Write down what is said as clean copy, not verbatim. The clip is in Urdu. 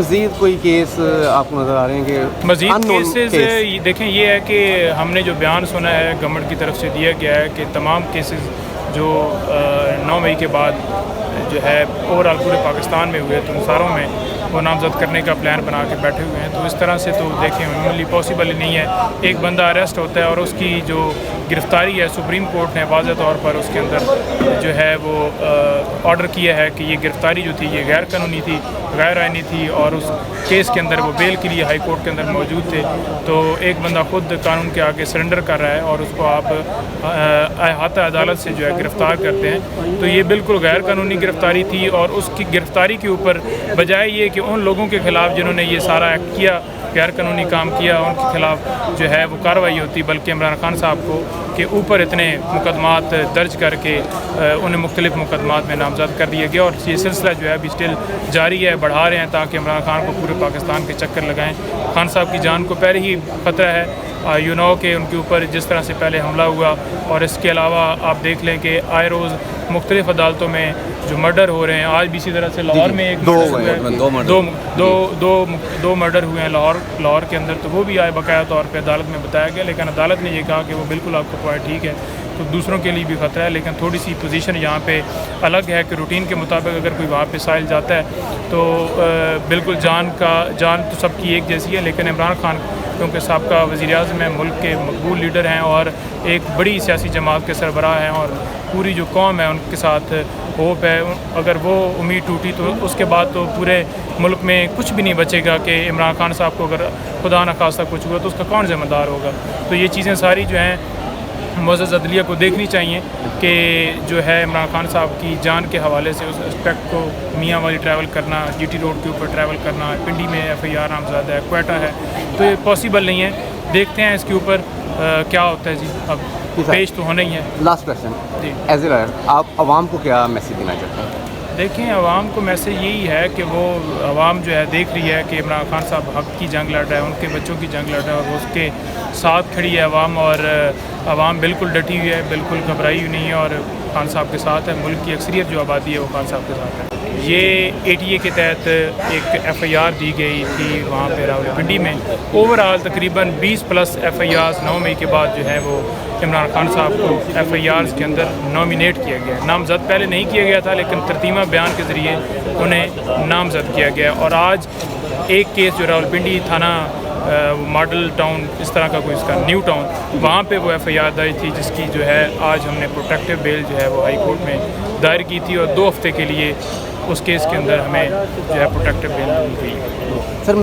مزید کوئی کیس آپ کو نظر آ رہے ہیں کہ مزید کیسز دیکھیں یہ ہے کہ ہم نے جو بیان سنا ہے گورنمنٹ کی طرف سے دیا گیا ہے کہ تمام کیسز جو 9 مئی کے بعد جو ہے اوور آل پورے پاکستان میں ہوئے تو ان ساروں میں وہ نامزد کرنے کا پلان بنا کے بیٹھے ہوئے ہیں. تو اس طرح سے تو دیکھیں عموماً پاسبل نہیں ہے. ایک بندہ اریسٹ ہوتا ہے اور اس کی جو گرفتاری ہے سپریم کورٹ نے واضح طور پر اس کے اندر جو ہے وہ آرڈر کیا ہے کہ یہ گرفتاری جو تھی یہ غیر قانونی تھی, غیر آئینی تھی, اور اس کیس کے اندر وہ بیل کے لیے ہائی کورٹ کے اندر موجود تھے. تو ایک بندہ خود قانون کے آگے سرنڈر کر رہا ہے اور اس کو آپ احاطہ عدالت سے جو ہے گرفتار کرتے ہیں. تو یہ بالکل غیر قانونی گرفتاری تھی, اور اس کی گرفتاری کے اوپر بجائے یہ کہ ان لوگوں کے خلاف جنہوں نے یہ سارا ایکٹ کیا, غیر قانونی کام کیا, ان کے خلاف جو ہے وہ کارروائی ہوتی, بلکہ عمران خان صاحب کو کہ اوپر اتنے مقدمات درج کر کے انہیں مختلف مقدمات میں نامزد کر دیا گیا. اور یہ سلسلہ جو ہے ابھی اسٹل جاری ہے, بڑھا رہے ہیں تاکہ عمران خان کو پورے پاکستان کے چکر لگائیں. خان صاحب کی جان کو پہلے ہی خطرہ ہے, کہ ان کے اوپر جس طرح سے پہلے حملہ ہوا, اور اس کے علاوہ آپ دیکھ لیں کہ آئے روز مختلف عدالتوں میں جو مرڈر ہو رہے ہیں. آج بھی اسی طرح سے لاہور میں ایک دو مرڈر ہوئے ہیں لاہور کے اندر, تو وہ بھی آئے باقاعدہ طور پہ عدالت میں بتایا گیا, لیکن عدالت نے یہ کہا کہ وہ بالکل آپ کو پوائنٹ ٹھیک ہے, تو دوسروں کے لیے بھی خطرہ ہے. لیکن تھوڑی سی پوزیشن یہاں پہ الگ ہے کہ روٹین کے مطابق اگر کوئی وہاں پہ سائل جاتا ہے تو بالکل جان تو سب کی ایک جیسی ہے. لیکن عمران خان کیونکہ سابقہ وزیر اعظم ہیں, ملک کے مقبول لیڈر ہیں, اور ایک بڑی سیاسی جماعت کے سربراہ ہیں, اور پوری جو قوم ہے ان کے ساتھ ہوپ ہے. اگر وہ امید ٹوٹی تو اس کے بعد تو پورے ملک میں کچھ بھی نہیں بچے گا کہ عمران خان صاحب کو اگر خدا نخواستہ کچھ ہوا تو اس کا کون ذمہ دار ہوگا. تو یہ چیزیں ساری جو ہیں معزز عدلیہ کو دیکھنی چاہیے کہ جو ہے عمران خان صاحب کی جان کے حوالے سے اس اسپیکٹ کو میاں والی ٹریول کرنا, جی ٹی روڈ کے اوپر ٹریول کرنا, پنڈی میں FIR نامزد ہے, کوئٹہ ہے, تو یہ پاسبل نہیں ہے. دیکھتے ہیں اس کے اوپر کیا ہوتا ہے. جی اب پیش تو ہونا ہی ہے. لاسٹ کویسچن, جی ایز اے لائر آپ عوام کو کیا میسیج دینا چاہتے ہیں؟ دیکھیں عوام کو میسیج یہی ہے کہ وہ عوام جو ہے دیکھ رہی ہے کہ عمران خان صاحب حق کی جنگ لڑ رہا ہے, ان کے بچوں کی جنگ لڑ رہا ہے, اور اس کے ساتھ کھڑی ہے عوام, اور عوام بالکل ڈٹی ہوئی ہے, بالکل گھبرائی ہوئی نہیں ہے, اور خان صاحب کے ساتھ ہے. ملک کی اکثریت جو آبادی ہے وہ خان صاحب کے ساتھ ہے. یہ ATA کے تحت ایک FIR دی گئی تھی وہاں پہ راولپنڈی میں. اوور آل تقریباً 20+ FIRs 9 مئی کے بعد جو ہے وہ عمران خان صاحب کو FIRs کے اندر نامینیٹ کیا گیا. نامزد پہلے نہیں کیا گیا تھا, لیکن ترتیبہ بیان کے ذریعے انہیں نامزد کیا گیا. اور آج ایک کیس جو راولپنڈی تھانہ ماڈل ٹاؤن اس طرح کا کوئی اس کا نیو ٹاؤن, وہاں پہ وہ FIR دائی تھی, جس کی جو ہے آج ہم نے پروٹیکٹیو بیل جو ہے وہ ہائی کورٹ میں دائر کی تھی, اور 2 ہفتے کے لیے اس کیس کے اندر ہمیں جو ہے پروٹیکٹیو بیل دی گئی.